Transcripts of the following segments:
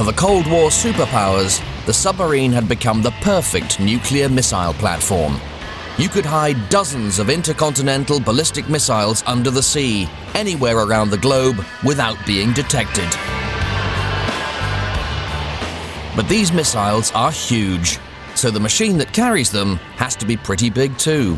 For the Cold War superpowers, the submarine had become the perfect nuclear missile platform. You could hide dozens of intercontinental ballistic missiles under the sea, anywhere around the globe, without being detected. But these missiles are huge, so the machine that carries them has to be pretty big too.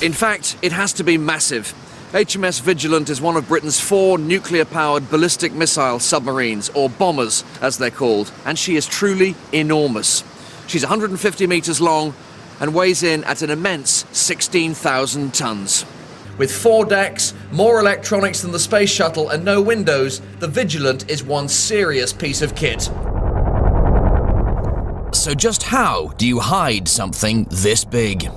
In fact, it has to be massive. HMS Vigilant is one of Britain's 4 nuclear-powered ballistic missile submarines, or bombers as they're called, and she is truly enormous. She's 150 metres long and weighs in at an immense 16,000 tonnes. With 4 decks, more electronics than the space shuttle and no windows, the Vigilant is one serious piece of kit. So just how do you hide something this big?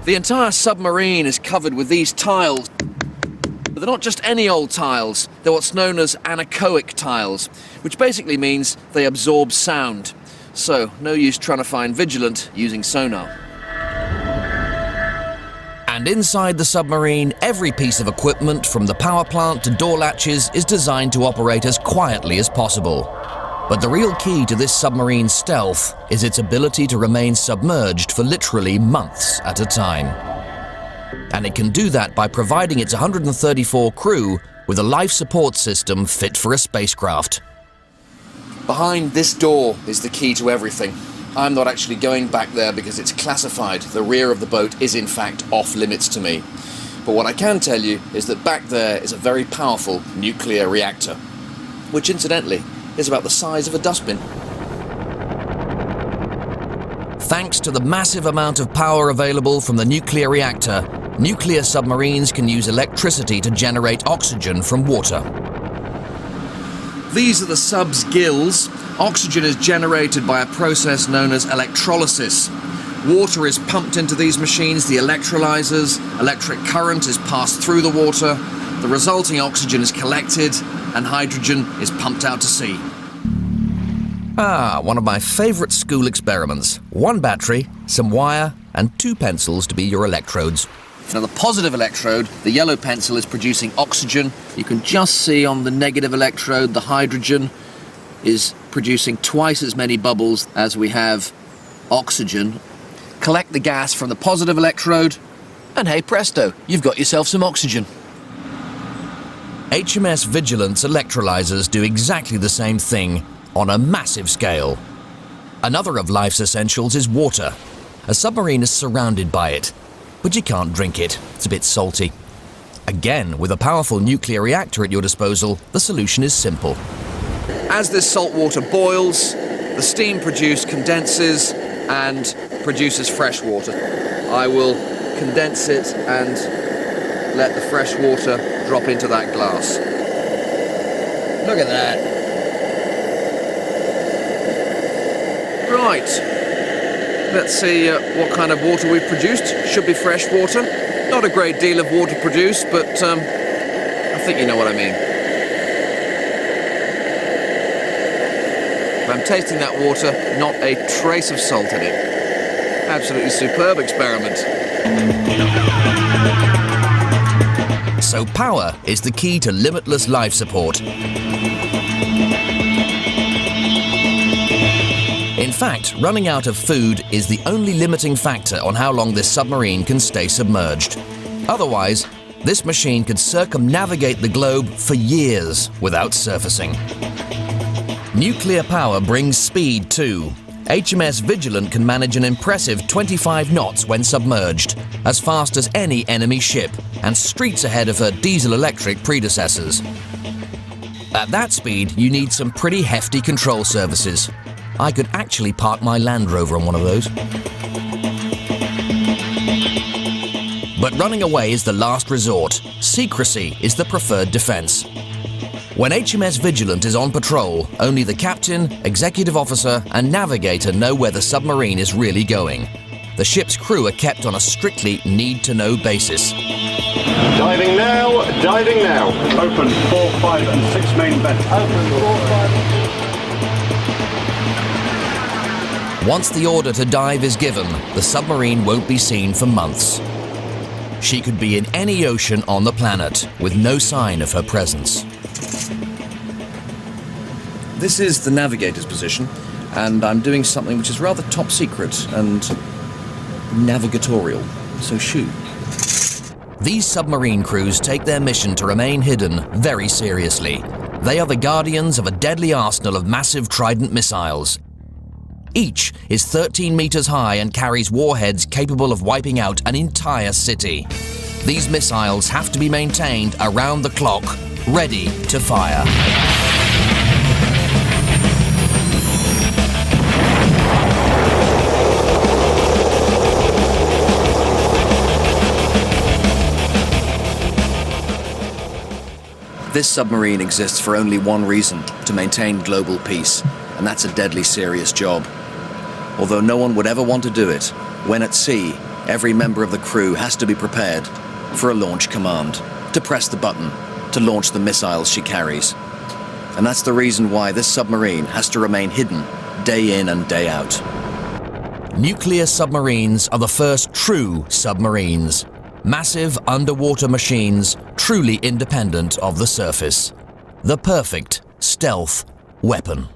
The entire submarine is covered with these tiles. But they're not just any old tiles, they're what's known as anechoic tiles, which basically means they absorb sound. So, no use trying to find Vigilant using sonar. And inside the submarine, every piece of equipment, from the power plant to door latches, is designed to operate as quietly as possible. But the real key to this submarine's stealth is its ability to remain submerged for literally months at a time. And it can do that by providing its 134 crew with a life support system fit for a spacecraft. Behind this door is the key to everything. I'm not actually going back there because it's classified. The rear of the boat is in fact off limits to me. But what I can tell you is that back there is a very powerful nuclear reactor, which incidentally is about the size of a dustbin. Thanks to the massive amount of power available from the nuclear reactor, nuclear submarines can use electricity to generate oxygen from water. These are the sub's gills. Oxygen is generated by a process known as electrolysis. Water is pumped into these machines, the electrolyzers, electric current is passed through the water, the resulting oxygen is collected, and hydrogen is pumped out to sea. One of my favorite school experiments. 1 battery, some wire, and 2 pencils to be your electrodes. Now the positive electrode, the yellow pencil, is producing oxygen. You can just see on the negative electrode, the hydrogen is producing twice as many bubbles as we have oxygen. Collect the gas from the positive electrode, and hey presto, you've got yourself some oxygen. HMS Vigilant's electrolyzers do exactly the same thing on a massive scale. Another of life's essentials is water. A submarine is surrounded by it, but you can't drink it. It's a bit salty. Again, with a powerful nuclear reactor at your disposal, the solution is simple. As this salt water boils, the steam produced condenses and produces fresh water. I will condense it and let the fresh water drop into that glass. Look at that. Right. Let's see what kind of water we've produced. Should be fresh water. Not a great deal of water produced, but I think you know what I mean. I'm tasting that water, not a trace of salt in it. Absolutely superb experiment. So power is the key to limitless life support. In fact, running out of food is the only limiting factor on how long this submarine can stay submerged. Otherwise, this machine could circumnavigate the globe for years without surfacing. Nuclear power brings speed too. HMS Vigilant can manage an impressive 25 knots when submerged, as fast as any enemy ship, and streets ahead of her diesel-electric predecessors. At that speed, you need some pretty hefty control surfaces. I could actually park my Land Rover on one of those. But running away is the last resort. Secrecy is the preferred defense. When HMS Vigilant is on patrol, only the captain, executive officer, and navigator know where the submarine is really going. The ship's crew are kept on a strictly need-to-know basis. Diving now, diving now. Open 4, 5 and 6 main vents. Open 4, 5. Once the order to dive is given, the submarine won't be seen for months. She could be in any ocean on the planet, with no sign of her presence. This is the navigator's position, and I'm doing something which is rather top secret and navigatorial, so shoo. These submarine crews take their mission to remain hidden very seriously. They are the guardians of a deadly arsenal of massive Trident missiles. Each is 13 meters high and carries warheads capable of wiping out an entire city. These missiles have to be maintained around the clock, ready to fire. This submarine exists for only one reason, to maintain global peace, and that's a deadly serious job. Although no one would ever want to do it, when at sea, every member of the crew has to be prepared for a launch command, to press the button, to launch the missiles she carries. And that's the reason why this submarine has to remain hidden day in and day out. Nuclear submarines are the first true submarines. Massive underwater machines, truly independent of the surface. The perfect stealth weapon.